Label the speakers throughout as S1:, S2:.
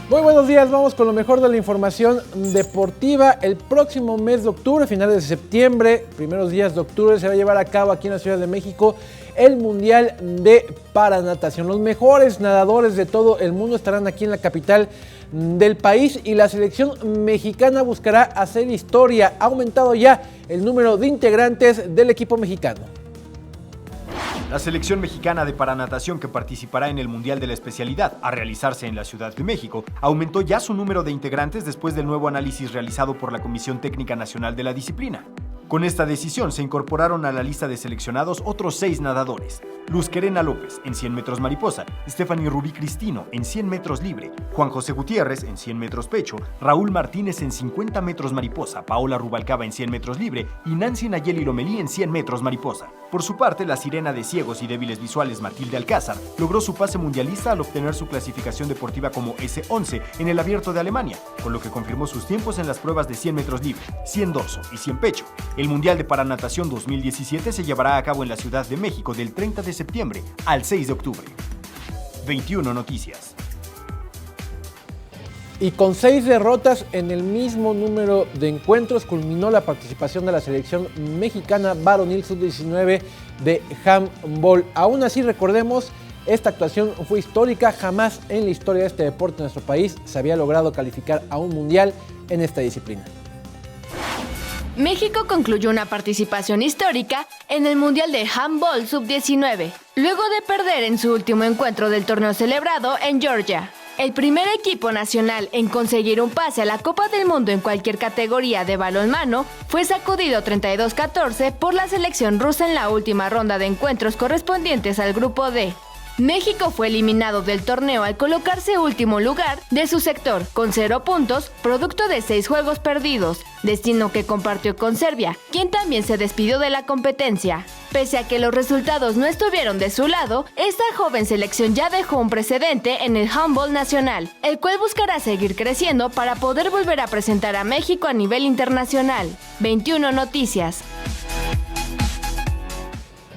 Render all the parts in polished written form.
S1: Muy buenos días, vamos con lo mejor de la información deportiva. El próximo mes de octubre, finales de septiembre, primeros días de octubre, se va a llevar a cabo aquí en la Ciudad de México el Mundial de Paranatación. Los mejores nadadores de todo el mundo estarán aquí en la capital del país y la selección mexicana buscará hacer historia. Ha aumentado ya el número de integrantes del equipo mexicano.
S2: La selección mexicana de paranatación que participará en el Mundial de la especialidad a realizarse en la Ciudad de México aumentó ya su número de integrantes después del nuevo análisis realizado por la Comisión Técnica Nacional de la disciplina. Con esta decisión se incorporaron a la lista de seleccionados otros 6 nadadores: Luz Querena López en 100 metros mariposa, Stephanie Rubí Cristino en 100 metros libre, Juan José Gutiérrez en 100 metros pecho, Raúl Martínez en 50 metros mariposa, Paola Rubalcaba en 100 metros libre y Nancy Nayeli Lomelí en 100 metros mariposa. Por su parte, la sirena de ciegos y débiles visuales Matilde Alcázar logró su pase mundialista al obtener su clasificación deportiva como S11 en el Abierto de Alemania, con lo que confirmó sus tiempos en las pruebas de 100 metros libre, 100 dorso y 100 pecho. El Mundial de Paranatación 2017 se llevará a cabo en la Ciudad de México del 30 de septiembre al 6 de octubre. 21 Noticias.
S1: Y con 6 derrotas en el mismo número de encuentros culminó la participación de la selección mexicana varonil sub-19 de handball. Aún así, recordemos, esta actuación fue histórica. Jamás en la historia de este deporte en nuestro país se había logrado calificar a un mundial en esta disciplina.
S3: México concluyó una participación histórica en el Mundial de Handball Sub-19, luego de perder en su último encuentro del torneo celebrado en Georgia. El primer equipo nacional en conseguir un pase a la Copa del Mundo en cualquier categoría de balonmano fue sacudido 32-14 por la selección rusa en la última ronda de encuentros correspondientes al Grupo D. México fue eliminado del torneo al colocarse último lugar de su sector, con 0 puntos, producto de 6 juegos perdidos, destino que compartió con Serbia, quien también se despidió de la competencia. Pese a que los resultados no estuvieron de su lado, esta joven selección ya dejó un precedente en el handball nacional, el cual buscará seguir creciendo para poder volver a presentar a México a nivel internacional. 21 Noticias.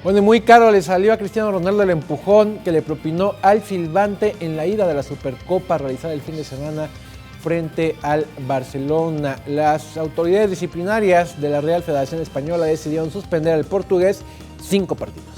S1: Bueno, y muy caro le salió a Cristiano Ronaldo el empujón que le propinó al silbante en la ida de la Supercopa realizada el fin de semana frente al Barcelona. Las autoridades disciplinarias de la Real Federación Española decidieron suspender al portugués 5 partidos.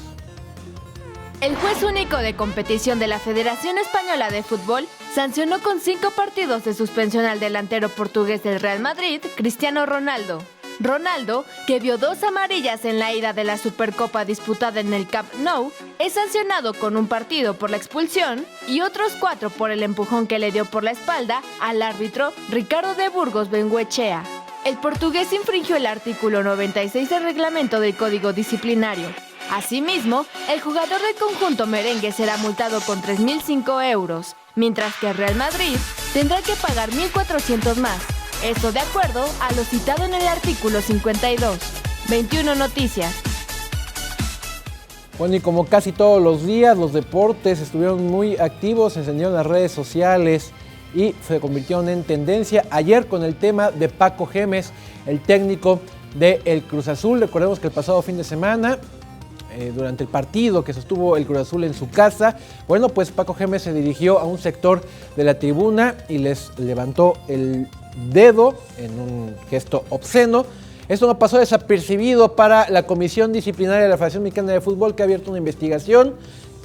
S3: El juez único de competición de la Federación Española de Fútbol sancionó con 5 partidos de suspensión al delantero portugués del Real Madrid, Cristiano Ronaldo. Ronaldo, que vio 2 amarillas en la ida de la Supercopa disputada en el Camp Nou, es sancionado con 1 partido por la expulsión y otros 4 por el empujón que le dio por la espalda al árbitro Ricardo de Burgos Bengoechea. El portugués infringió el artículo 96 del reglamento del Código Disciplinario. Asimismo, el jugador del conjunto merengue será multado con 3.005 euros, mientras que el Real Madrid tendrá que pagar 1.400 más. Esto de acuerdo a lo citado en el artículo 52. 21 Noticias.
S1: Bueno, y como casi todos los días, los deportes estuvieron muy activos, se encendieron las redes sociales y se convirtieron en tendencia. Ayer con el tema de Paco Gémez, el técnico del Cruz Azul. Recordemos que el pasado fin de semana, durante el partido que sostuvo el Cruz Azul en su casa, bueno, pues Paco Gémez se dirigió a un sector de la tribuna y les levantó el dedo en un gesto obsceno. Esto no pasó desapercibido para la Comisión Disciplinaria de la Federación Mexicana de Fútbol, que ha abierto una investigación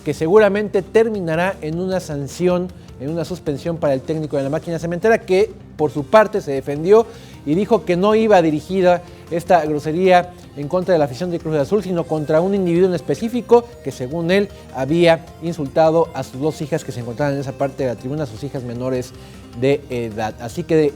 S1: que seguramente terminará en una sanción, en una suspensión para el técnico de la máquina cementera, que por su parte se defendió y dijo que no iba dirigida esta grosería en contra de la afición de Cruz Azul, sino contra un individuo en específico que, según él, había insultado a sus 2 hijas que se encontraban en esa parte de la tribuna, sus hijas menores de edad. Así que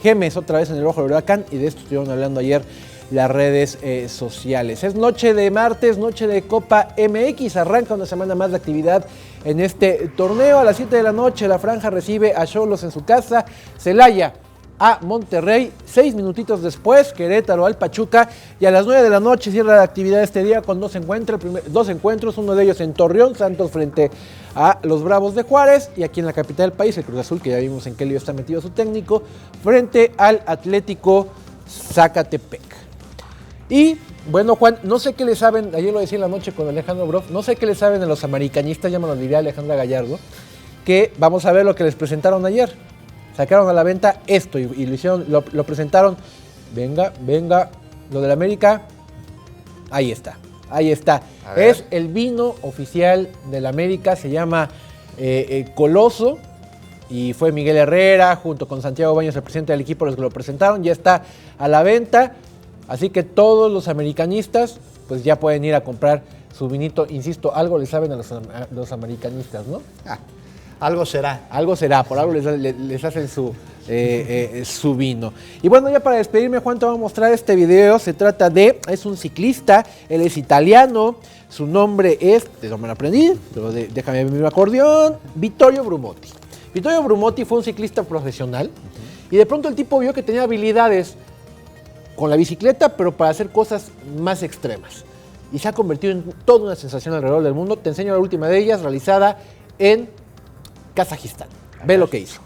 S1: Gémez otra vez en el ojo del huracán, y de esto estuvieron hablando ayer las redes sociales. Es noche de martes, noche de Copa MX, arranca una semana más de actividad en este torneo. A las 7 de la noche la Franja recibe a Xolos en su casa, Celaya a Monterrey, 6 minutitos después Querétaro al Pachuca, y a las 9 de la noche cierra la actividad este día con 2 encuentros, uno de ellos en Torreón, Santos frente a los Bravos de Juárez, y aquí en la capital del país el Cruz Azul, que ya vimos en qué lío está metido su técnico, frente al Atlético Zacatepec. Y bueno, Juan, no sé qué le saben, ayer lo decía en la noche con Alejandro Broff, no sé qué le saben a los americanistas, ya me lo diría Alejandra Gallardo, que vamos a ver lo que les presentaron ayer. sacaron a la venta esto y lo hicieron, lo presentaron. Venga, lo del América, ahí está. Es el vino oficial del América, se llama Coloso, y fue Miguel Herrera junto con Santiago Baños, el presidente del equipo, los que lo presentaron. Ya está a la venta, así que todos los americanistas pues ya pueden ir a comprar su vinito. Insisto, algo le saben a los americanistas, ¿no?
S4: Algo será.
S1: Algo será, por algo les hacen su vino. Y bueno, ya para despedirme, Juan, te voy a mostrar este video. Se trata es un ciclista, él es italiano, su nombre es, no me lo aprendí, pero déjame ver mi acordeón, Vittorio Brumotti. Vittorio Brumotti fue un ciclista profesional y de pronto el tipo vio que tenía habilidades con la bicicleta, pero para hacer cosas más extremas. Y se ha convertido en toda una sensación alrededor del mundo. Te enseño la última de ellas, realizada en Kazajistán. Ve lo que hizo.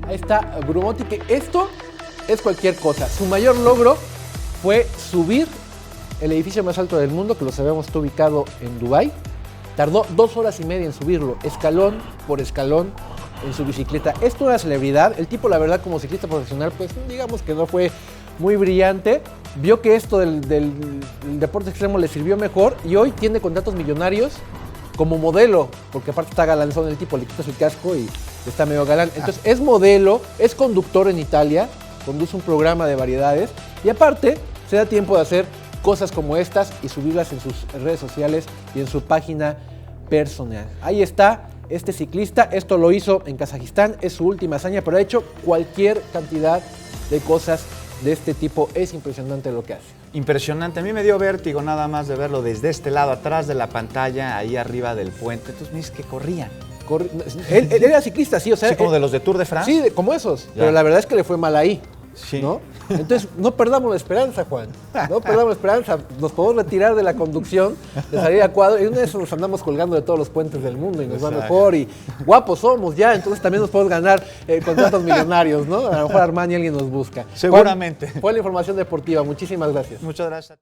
S1: Ahí está Brumotti, que esto es cualquier cosa. Su mayor logro fue subir el edificio más alto del mundo, que lo sabemos está ubicado en Dubái. Tardó 2 horas y media en subirlo, escalón por escalón, en su bicicleta. Es toda una celebridad. El tipo, la verdad, como ciclista profesional, pues digamos que no fue muy brillante. Vio que esto del deporte extremo le sirvió mejor y hoy tiene contratos millonarios como modelo, porque aparte está galanzón el tipo, le quitas el casco y está medio galán. Entonces es modelo, es conductor en Italia, conduce un programa de variedades y aparte se da tiempo de hacer cosas como estas y subirlas en sus redes sociales y en su página personal. Ahí está este ciclista, esto lo hizo en Kazajistán, es su última hazaña, pero ha hecho cualquier cantidad de cosas de este tipo. Es impresionante lo que hace.
S4: Impresionante, a mí me dio vértigo nada más de verlo desde este lado, atrás de la pantalla, ahí arriba del puente. Entonces me dices que corrían.
S1: Él era ciclista, sí, o sea.
S4: Sí, como de los de Tour de France.
S1: Sí, como esos, ya. Pero la verdad es que le fue mal ahí. Sí. ¿No? Entonces, no perdamos la esperanza, Juan. No perdamos la esperanza. Nos podemos retirar de la conducción, de salir a cuadro. Y una de esas nos andamos colgando de todos los puentes del mundo y nos va mejor. Y guapos somos ya, entonces también nos podemos ganar contratos millonarios, ¿no? A lo mejor Armani alguien nos busca.
S4: Seguramente.
S1: Juan, fue la información deportiva. Muchísimas gracias.
S4: Muchas gracias.